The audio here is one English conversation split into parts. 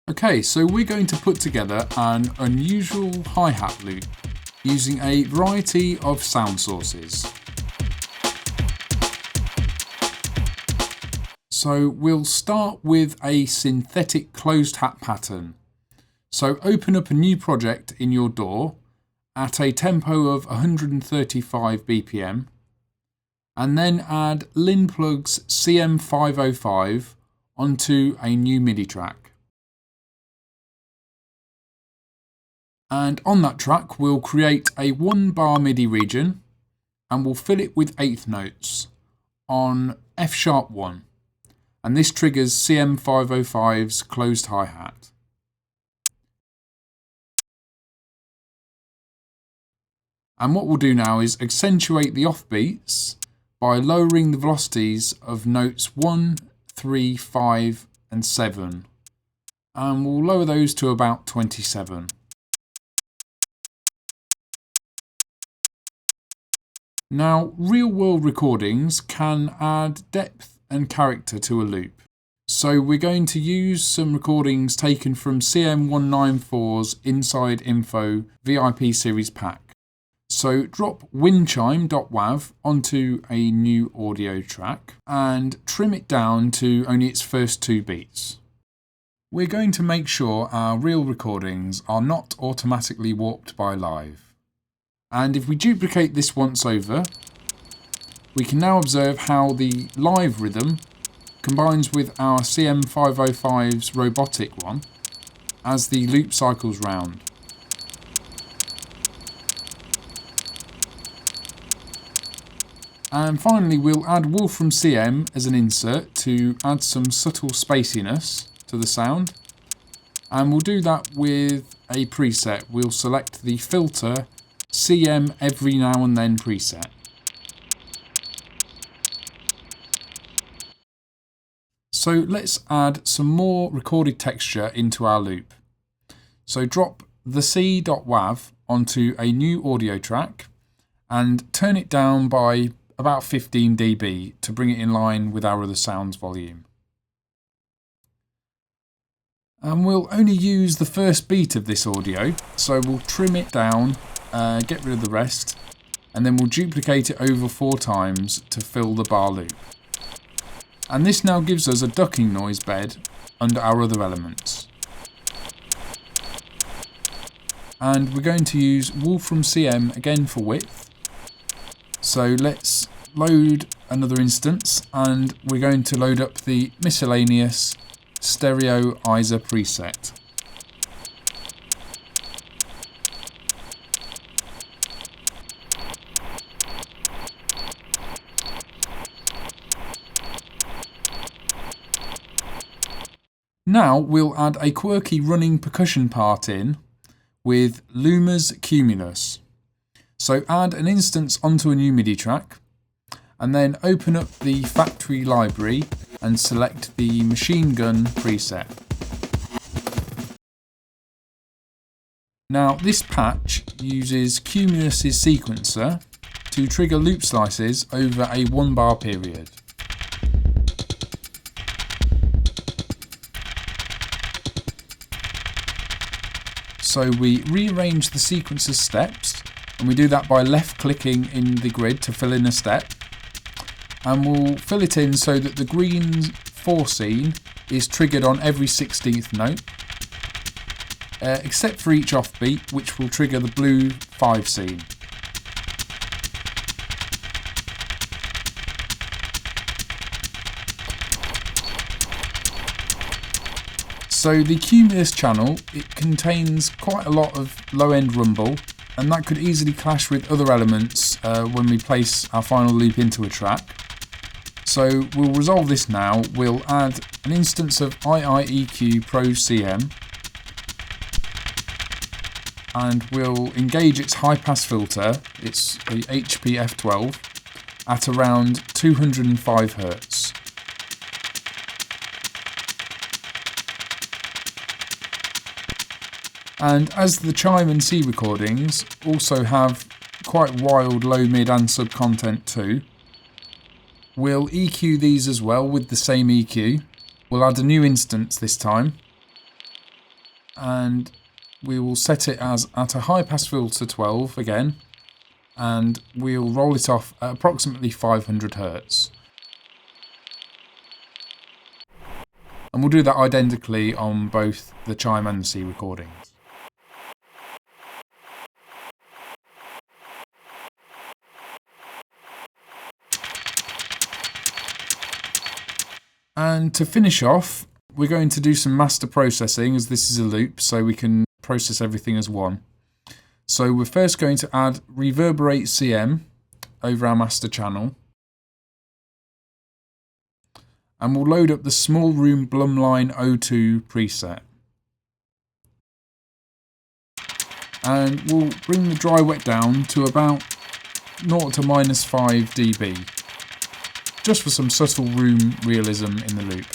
Okay, so we're going to put together an unusual hi-hat loop using a variety of sound sources. So we'll start with a synthetic closed hat pattern. So open up a new project in your DAW at a tempo of 135 BPM and then add Linplug's CM505 onto a new MIDI track. And on that track we'll create a 1-bar MIDI region and we'll fill it with eighth notes on F#1, and this triggers CM505's closed hi-hat. And what we'll do now is accentuate the offbeats by lowering the velocities of notes 1, 3, 5 and 7, and we'll lower those to about 27. Now, real-world recordings can add depth and character to a loop. So we're going to use some recordings taken from CM194's Inside Info VIP Series pack. So drop windchime.wav onto a new audio track and trim it down to only its first 2 beats. We're going to make sure our real recordings are not automatically warped by live. And if we duplicate this once over, we can now observe how the live rhythm combines with our CM505's robotic one as the loop cycles round. And finally we'll add Wolfram CM as an insert to add some subtle spaciness to the sound. And we'll do that with a preset. We'll select the filter CM every now and then preset. So let's add some more recorded texture into our loop. So drop the C.wav onto a new audio track and turn it down by about 15 dB to bring it in line with our other sounds volume. And we'll only use the first beat of this audio, so we'll trim it down, get rid of the rest, and then we'll duplicate it over 4 times to fill the bar loop. And this now gives us a ducking noise bed under our other elements. And we're going to use Wolfram CM again for width. So let's load another instance and we're going to load up the miscellaneous stereo ISA preset. Now we'll add a quirky running percussion part in with Luma's Cumulus. So add an instance onto a new MIDI track and then open up the factory library and select the Machine Gun preset. Now this patch uses Cumulus's sequencer to trigger loop slices over a 1-bar period. So we rearrange the sequencer's steps, and we do that by left clicking in the grid to fill in a step, and we'll fill it in so that the green 4 scene is triggered on every 16th note, except for each offbeat, which will trigger the blue 5 scene. So the Cumulus channel, it contains quite a lot of low-end rumble, and that could easily clash with other elements when we place our final loop into a track. So we'll resolve this now. We'll add an instance of IIEQ Pro CM and we'll engage its high-pass filter, it's the HPF12, at around 205 Hz. And as the Chime and C recordings also have quite wild low, mid and sub content too, we'll EQ these as well with the same EQ. We'll add a new instance this time and we will set it as at a high pass filter 12 again, and we'll roll it off at approximately 500 Hz. And we'll do that identically on both the Chime and the C recordings. And to finish off, we're going to do some master processing, as this is a loop, so we can process everything as one. So we're first going to add Reverberate CM over our master channel. And we'll load up the Small Room Blumline O2 preset. And we'll bring the dry wet down to about 0 to -5 dB, just for some subtle room realism in the loop.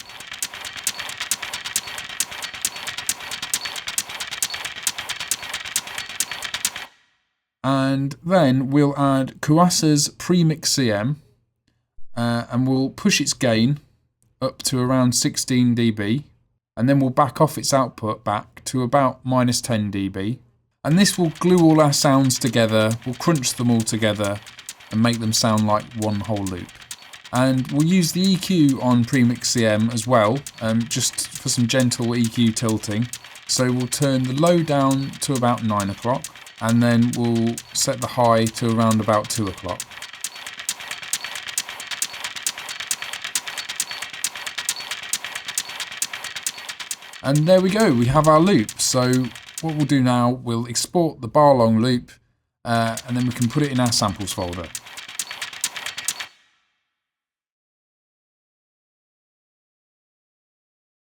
And then we'll add Kuasa's Premix CM, and we'll push its gain up to around 16 dB, and then we'll back off its output back to about -10 dB. And this will glue all our sounds together, we'll crunch them all together and make them sound like one whole loop. And we'll use the EQ on Premix CM as well, just for some gentle EQ tilting. So we'll turn the low down to about 9 o'clock, and then we'll set the high to around about 2 o'clock. And there we go, we have our loop. So what we'll do now, we'll export the bar long loop, and then we can put it in our samples folder.